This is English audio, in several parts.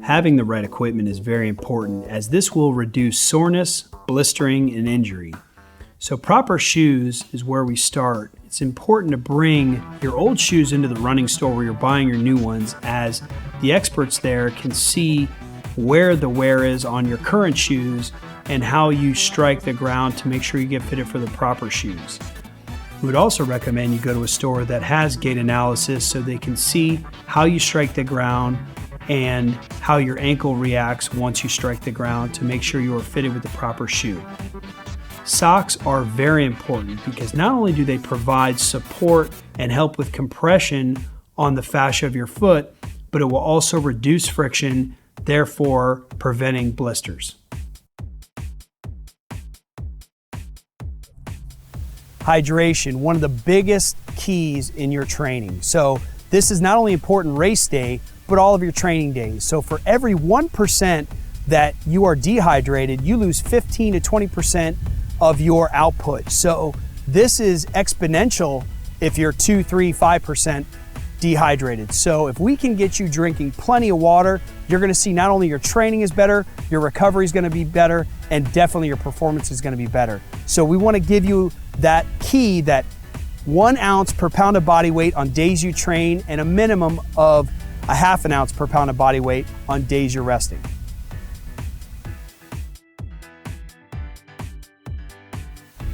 Having the right equipment is very important, as this will reduce soreness, blistering, and injury. So proper shoes is where we start. It's important to bring your old shoes into the running store where you're buying your new ones, as the experts there can see where the wear is on your current shoes and how you strike the ground to make sure you get fitted for the proper shoes. We would also recommend you go to a store that has gait analysis so they can see how you strike the ground and how your ankle reacts once you strike the ground to make sure you are fitted with the proper shoe. Socks are very important because not only do they provide support and help with compression on the fascia of your foot, but it will also reduce friction, therefore preventing blisters. Hydration, one of the biggest keys in your training. So this is not only important race day, but all of your training days. So for every 1% that you are dehydrated, you lose 15 to 20% of your output. So this is exponential if you're 2, 3, 5% dehydrated. So if we can get you drinking plenty of water, you're gonna see not only your training is better, your recovery is gonna be better, and definitely your performance is gonna be better. So we wanna give you that key, that 1 ounce per pound of body weight on days you train, and a minimum of a half an ounce per pound of body weight on days you're resting.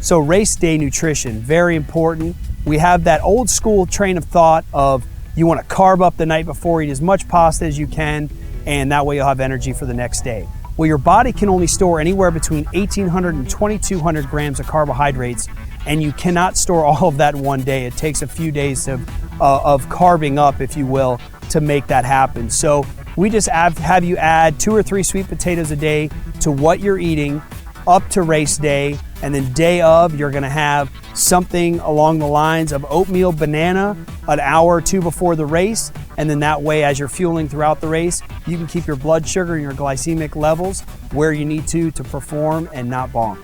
So race day nutrition, very important. We have that old school train of thought of you want to carb up the night before, eat as much pasta as you can, and that way you'll have energy for the next day. Well, your body can only store anywhere between 1,800 and 2,200 grams of carbohydrates, and you cannot store all of that in one day. It takes a few days of carving up, if you will, to make that happen. So we just have you add 2 or 3 sweet potatoes a day to what you're eating up to race day, and then day of, you're gonna have something along the lines of oatmeal banana an hour or 2 before the race, and then that way, as you're fueling throughout the race, you can keep your blood sugar and your glycemic levels where you need to perform and not bonk.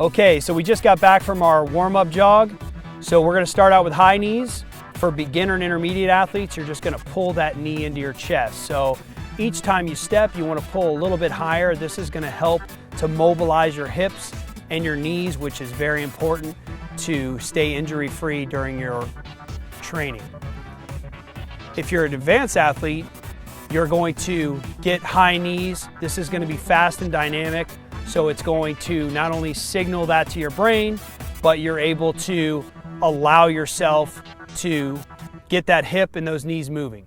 Okay, so we just got back from our warm-up jog. So we're gonna start out with high knees. For beginner and intermediate athletes, you're just gonna pull that knee into your chest. So each time you step, you wanna pull a little bit higher. This is gonna help to mobilize your hips and your knees, which is very important to stay injury-free during your training. If you're an advanced athlete, you're going to get high knees. This is gonna be fast and dynamic. So it's going to not only signal that to your brain, but you're able to allow yourself to get that hip and those knees moving.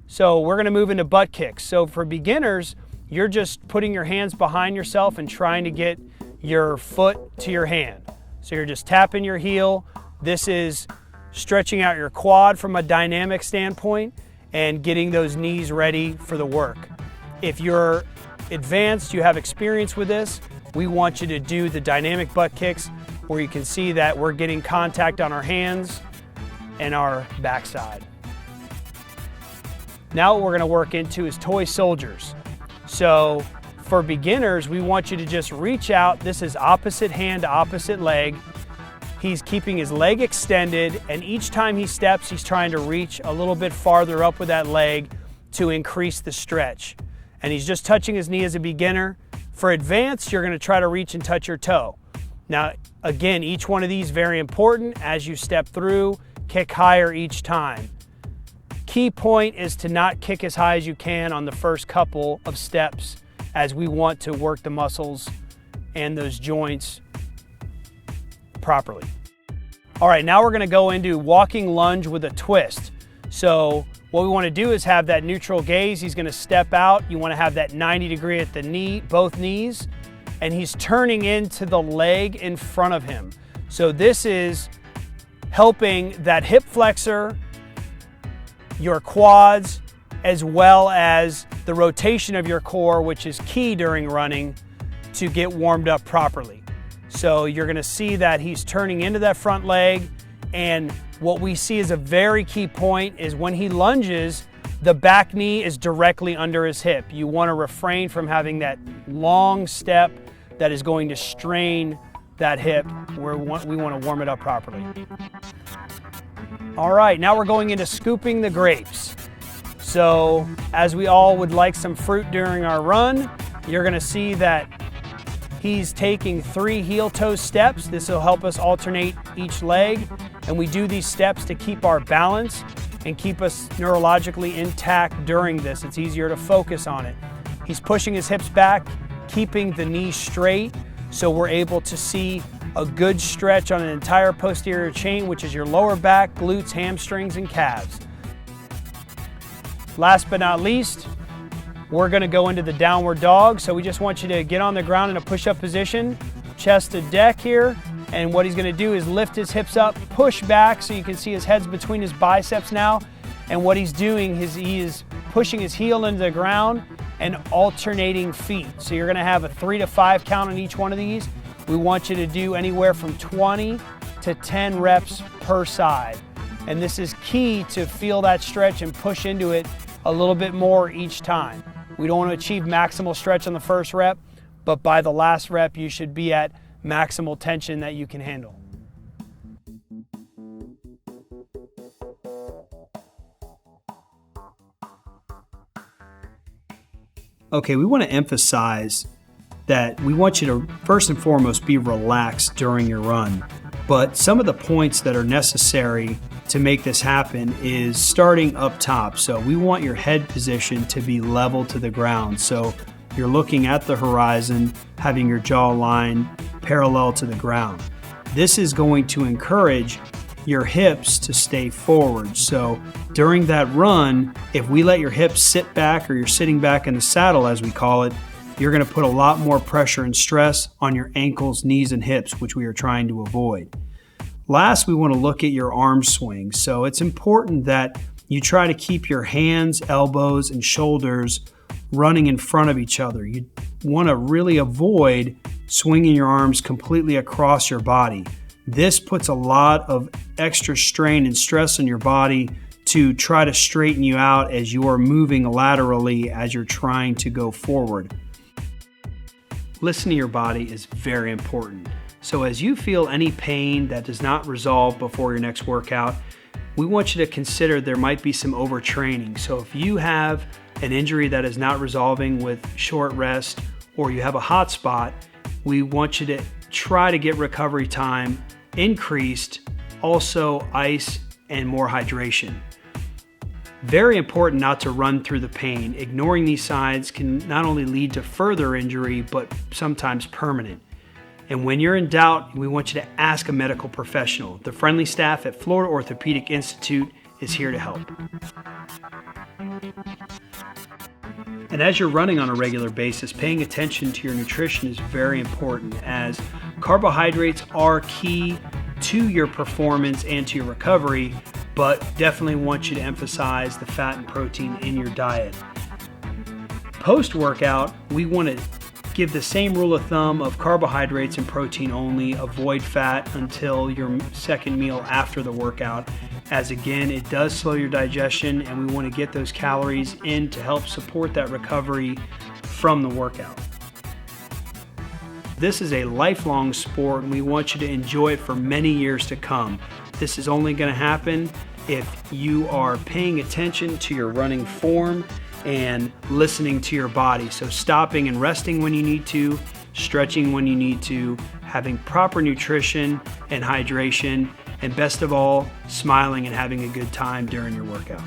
So we're gonna move into butt kicks. So for beginners, you're just putting your hands behind yourself and trying to get your foot to your hand. So you're just tapping your heel. This is stretching out your quad from a dynamic standpoint and getting those knees ready for the work. If you're advanced, you have experience with this, we want you to do the dynamic butt kicks where you can see that we're getting contact on our hands and our backside. Now what we're gonna work into is toy soldiers. So for beginners, we want you to just reach out. This is opposite hand to opposite leg. He's keeping his leg extended, and each time he steps, he's trying to reach a little bit farther up with that leg to increase the stretch. And he's just touching his knee as a beginner. For advanced, you're gonna try to reach and touch your toe. Now, again, each one of these very important. As you step through, kick higher each time. Key point is to not kick as high as you can on the first couple of steps, as we want to work the muscles and those joints properly. All right, now we're gonna go into walking lunge with a twist. So what we wanna do is have that neutral gaze. He's gonna step out. You wanna have that 90-degree at the knee, both knees, and he's turning into the leg in front of him. So this is helping that hip flexor, your quads, as well as the rotation of your core, which is key during running to get warmed up properly. So you're gonna see that he's turning into that front leg, and what we see as a very key point is when he lunges, the back knee is directly under his hip. You wanna refrain from having that long step that is going to strain that hip, where we wanna warm it up properly. All right, now we're going into scooping the grapes. So as we all would like some fruit during our run, you're gonna see that he's taking 3 heel toe steps. This will help us alternate each leg. And we do these steps to keep our balance and keep us neurologically intact during this. It's easier to focus on it. He's pushing his hips back, keeping the knees straight, so we're able to see a good stretch on an entire posterior chain, which is your lower back, glutes, hamstrings, and calves. Last but not least, we're gonna go into the downward dog. So we just want you to get on the ground in a push-up position, chest to deck here. And what he's gonna do is lift his hips up, push back, so you can see his head's between his biceps now. And what he's doing is he is pushing his heel into the ground and alternating feet. So you're gonna have a 3 to 5 count on each one of these. We want you to do anywhere from 20 to 10 reps per side. And this is key to feel that stretch and push into it a little bit more each time. We don't want to achieve maximal stretch on the first rep, but by the last rep, you should be at maximal tension that you can handle. Okay, we want to emphasize that we want you to first and foremost be relaxed during your run. But some of the points that are necessary to make this happen is starting up top. So we want your head position to be level to the ground. So you're looking at the horizon, having your jaw line parallel to the ground. This is going to encourage your hips to stay forward. So during that run, if we let your hips sit back, or you're sitting back in the saddle as we call it, you're going to put a lot more pressure and stress on your ankles, knees, and hips, which we are trying to avoid. Last, we want to look at your arm swing. So it's important that you try to keep your hands, elbows, and shoulders running in front of each other. You want to really avoid swinging your arms completely across your body. This puts a lot of extra strain and stress on your body to try to straighten you out as you are moving laterally as you're trying to go forward. Listening to your body is very important. So as you feel any pain that does not resolve before your next workout, we want you to consider there might be some overtraining. So if you have an injury that is not resolving with short rest, or you have a hot spot, we want you to try to get recovery time increased, also ice and more hydration. Very important not to run through the pain. Ignoring these signs can not only lead to further injury, but sometimes permanent. And when you're in doubt, we want you to ask a medical professional. The friendly staff at Florida Orthopedic Institute is here to help. And as you're running on a regular basis, paying attention to your nutrition is very important, as carbohydrates are key to your performance and to your recovery, but definitely want you to emphasize the fat and protein in your diet. Post-workout, we want to give the same rule of thumb of carbohydrates and protein only. Avoid fat until your second meal after the workout, as again, it does slow your digestion, and we want to get those calories in to help support that recovery from the workout. This is a lifelong sport, and we want you to enjoy it for many years to come. This is only going to happen if you are paying attention to your running form and listening to your body. So stopping and resting when you need to, stretching when you need to, having proper nutrition and hydration, and best of all, smiling and having a good time during your workout.